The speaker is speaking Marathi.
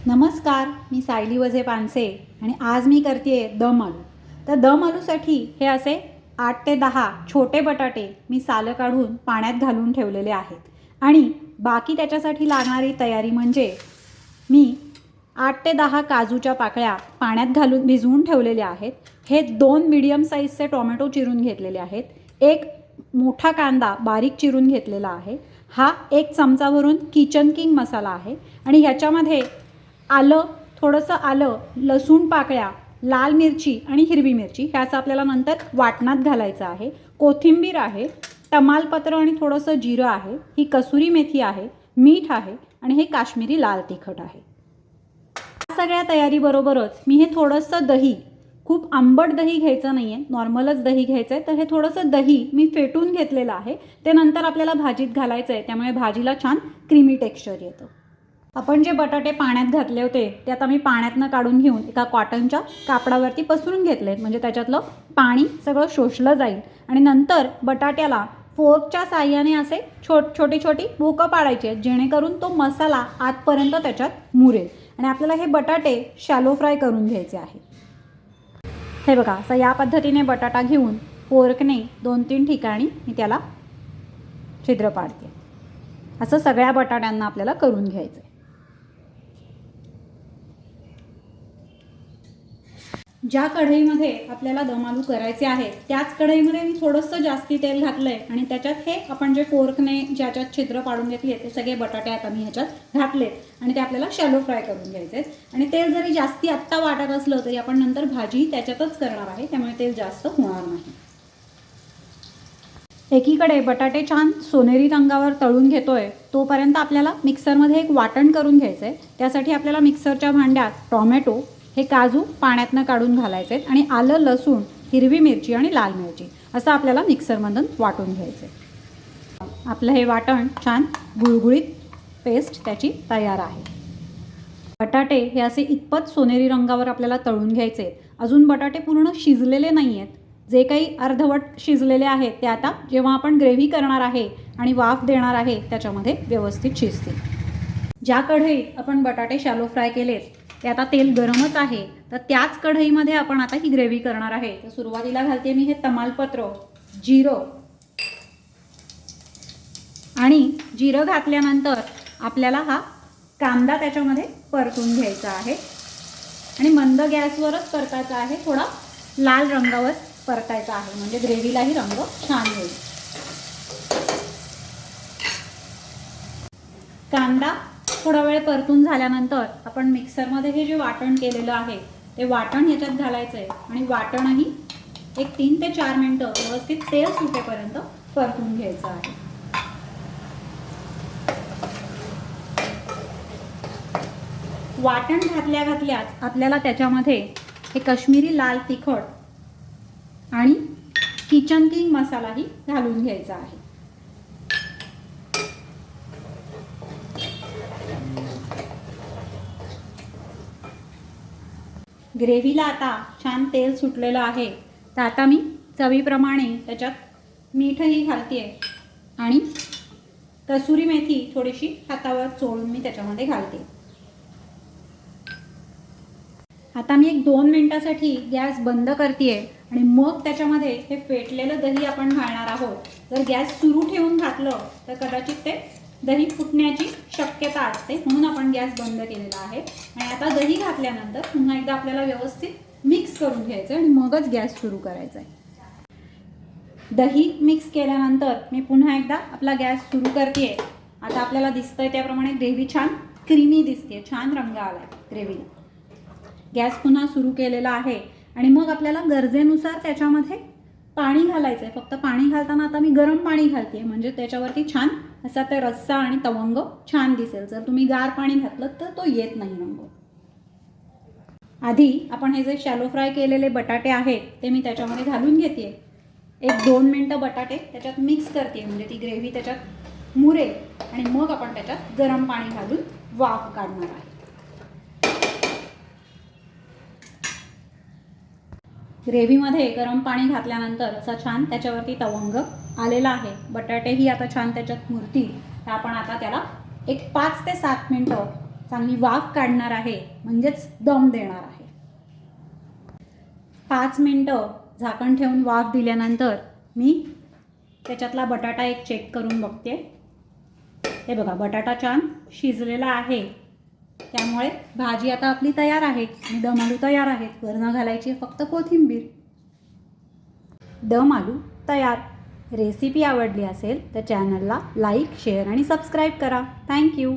नमस्कार, मी सायली वझे पानसे आणि आज मी करते दम आलू. तर दम आलूसाठी हे असे 8 ते 10 छोटे बटाटे मी सालं काढून पाण्यात घालून ठेवलेले आहेत आणि बाकी त्याच्यासाठी लागणारी तयारी म्हणजे मी 8 ते 10 काजूच्या पाकळ्या पाण्यात घालून भिजवून ठेवलेल्या आहेत. हे 2 मीडियम साईजचे टोमॅटो चिरून घेतलेले आहेत. एक मोठा कांदा बारीक चिरून घेतलेला आहे. हा 1 चमचा भरून किचन किंग मसाला आहे आणि ह्याच्यामध्ये आलं, थोडंसं आलं, लसूण पाकळ्या, लाल मिरची आणि हिरवी मिरची ह्याचं आपल्याला नंतर वाटणात घालायचं आहे. कोथिंबीर आहे, तमालपत्र आणि थोडंसं जिरं आहे, ही कसुरी मेथी आहे, मीठ आहे आणि हे काश्मीरी लाल तिखट आहे. या सगळ्या तयारीबरोबरच मी हे थोडंसं दही, खूप आंबट दही घ्यायचं नाही आहे, नॉर्मलच दही घ्यायचं आहे. तर हे थोडंसं दही मी फेटून घेतलेलं आहे. ते नंतर आपल्याला भाजीत घालायचं आहे, त्यामुळे भाजीला छान क्रीमी टेक्स्चर येतं. आपण जे बटाटे पाण्यात घातले होते ते आता मी पाण्यातनं काढून घेऊन एका कॉटनच्या कापडावरती पसरून घेतले, म्हणजे त्याच्यातलं पाणी सगळं शोषलं जाईल. आणि नंतर बटाट्याला फोर्कच्या साहाय्याने असे छोटी छोटी भोकं पाडायची आहेत, जेणेकरून तो मसाला आतपर्यंत त्याच्यात मुरेल. आणि आपल्याला हे बटाटे शॅलो फ्राय करून घ्यायचे आहे. हे बघा, असं या पद्धतीने बटाटा घेऊन फोर्कने 2-3 ठिकाणी मी त्याला छिद्र पाडते. असं सगळ्या बटाट्यांना आपल्याला करून घ्यायचं आहे. ज्या कढईमध्ये आपल्याला दम आलू करायचे आहे त्याच कढईमध्ये मी थोडंसं जास्ती तेल घातलं आहे आणि त्याच्यात हे आपण जे फोर्कने ज्याच्यात छिद्र पाडून घेतली आहे ते सगळे बटाटे आता मी ह्याच्यात घातलेत आणि ते आपल्याला शॅलो फ्राय करून घ्यायचे आहेत. आणि तेल जरी जास्ती आत्ता वाटत असलं तरी आपण नंतर भाजी त्याच्यातच करणार आहे, त्यामुळे तेल जास्त होणार नाही. एकीकडे बटाटे छान सोनेरी रंगावर तळून घेतोय तोपर्यंत आपल्याला मिक्सरमध्ये एक वाटण करून घ्यायचं आहे. त्यासाठी आपल्याला मिक्सरच्या भांड्यात टॉमॅटो, हे काजू पाण्यातनं काढून घालायचे आहेत आणि आलं, लसूण, हिरवी मिरची आणि लाल मिरची असं आपल्याला मिक्सरमधून वाटून घ्यायचं आहे. आपलं हे वाटण छान गुळगुळीत पेस्ट त्याची तयार आहे. बटाटे हे असे इतपत सोनेरी रंगावर आपल्याला तळून घ्यायचे आहेत. अजून बटाटे पूर्ण शिजलेले नाही आहेत. जे काही अर्धवट शिजलेले आहेत ते आता जेव्हा आपण ग्रेव्ही करणार आहे आणि वाफ देणार आहे त्याच्यामध्ये व्यवस्थित शिजतील. ज्या कढईत आपण बटाटे शॅलो फ्राय केलेत ते आता तेल गरमच आहे, तर त्याच कढईमध्ये आपण आता ही ग्रेव्ही करणार आहे. तर सुरुवातीला घालते मी हे तमालपत्र, जिरं आणि जिरं घातल्यानंतर आपल्याला हा कांदा त्याच्यामध्ये परतून घ्यायचा आहे आणि मंद गॅसवरच परतायचा आहे. थोडा लाल रंगावर परतायचा आहे, म्हणजे ग्रेव्हीलाही रंग छान येईल. कांदा थोडा वेळ परतून झाल्यानंतर आपण मिक्सरमध्ये हे जे वाटण केलेलं आहे ते वाटण ह्याच्यात घालायचं आहे आणि वाटणही एक 3 ते 4 मिनटं व्यवस्थित तेल सुटेपर्यंत परतून घ्यायचं आहे. वाटण घातल्याच आपल्याला त्याच्यामध्ये हे काश्मीरी लाल तिखट आणि किचन किंग मसालाही घालून घ्यायचा आहे. ग्रेव्हीला आता छान तेल सुटलेलं आहे, तर आता मी चवीप्रमाणे त्याच्यात मीठही घालते आणि कसुरी मेथी थोडीशी हातावर चोळून मी त्याच्यामध्ये घालते. आता मी एक 2 मिनिटासाठी गॅस बंद करते आणि मग त्याच्यामध्ये हे फेटलेलं दही आपण घालणार आहोत. जर गॅस सुरू ठेवून घातलं तर कदाचित ते दही फुटण्याची शक्यता असते, म्हणून आपण गॅस बंद केलेला आहे. आणि आता दही घातल्यानंतर पुन्हा एकदा आपल्याला व्यवस्थित मिक्स करून घ्यायचं आणि मगच गॅस सुरू करायचा आहे. दही मिक्स केल्यानंतर मी पुन्हा एकदा आपला गॅस सुरू करते. आता आपल्याला दिसतंय त्याप्रमाणे ग्रेव्ही छान क्रीमी दिसते, छान रंग आला आहे ग्रेव्हीला. गॅस पुन्हा सुरू केलेला आहे आणि मग आपल्याला गरजेनुसार त्याच्यामध्ये पाणी घालायचं आहे. फक्त पाणी घालताना आता मी गरम पाणी घालते, म्हणजे त्याच्यावरती छान असा ते रस्सा आणि तवंग छान दिसेल. जर तुम्ही गार पाणी घातलं तर तो येत नाही रंग. आधी आपण हे जे शॅलो फ्राय केलेले बटाटे आहेत ते मी त्याच्यामध्ये घालून घेते. एक 2 मिनटं बटाटे त्याच्यात मिक्स करते, म्हणजे ती ग्रेव्ही त्याच्यात मुरेल आणि मग आपण त्याच्यात गरम पाणी घालून वाफ काढणार आहे. ग्रेव्हीमध्ये गरम पाणी घातल्यानंतर असा छान त्याच्यावरती तवंग आलेला आहे. बटाटेही आता छान त्याच्यात मुरतील. तर आपण आता त्याला एक 5 ते 7 मिनटं चांगली वाफ काढणार आहे, म्हणजेच दम देणार आहे. 5 मिनटं झाकण ठेवून वाफ दिल्यानंतर मी त्याच्यातला बटाटा एक चेक करून बघते. हे बघा, बटाटा छान शिजलेला आहे. त्यामुळे भाजी आता आपली तयार आहे आणि दम आलू तयार आहेत. वरनं घालायची फक्त कोथिंबीर. दम आलू तयार. रेसिपी आवडली असेल तर चॅनलला लाईक, शेअर आणि सबस्क्राईब करा. थँक्यू.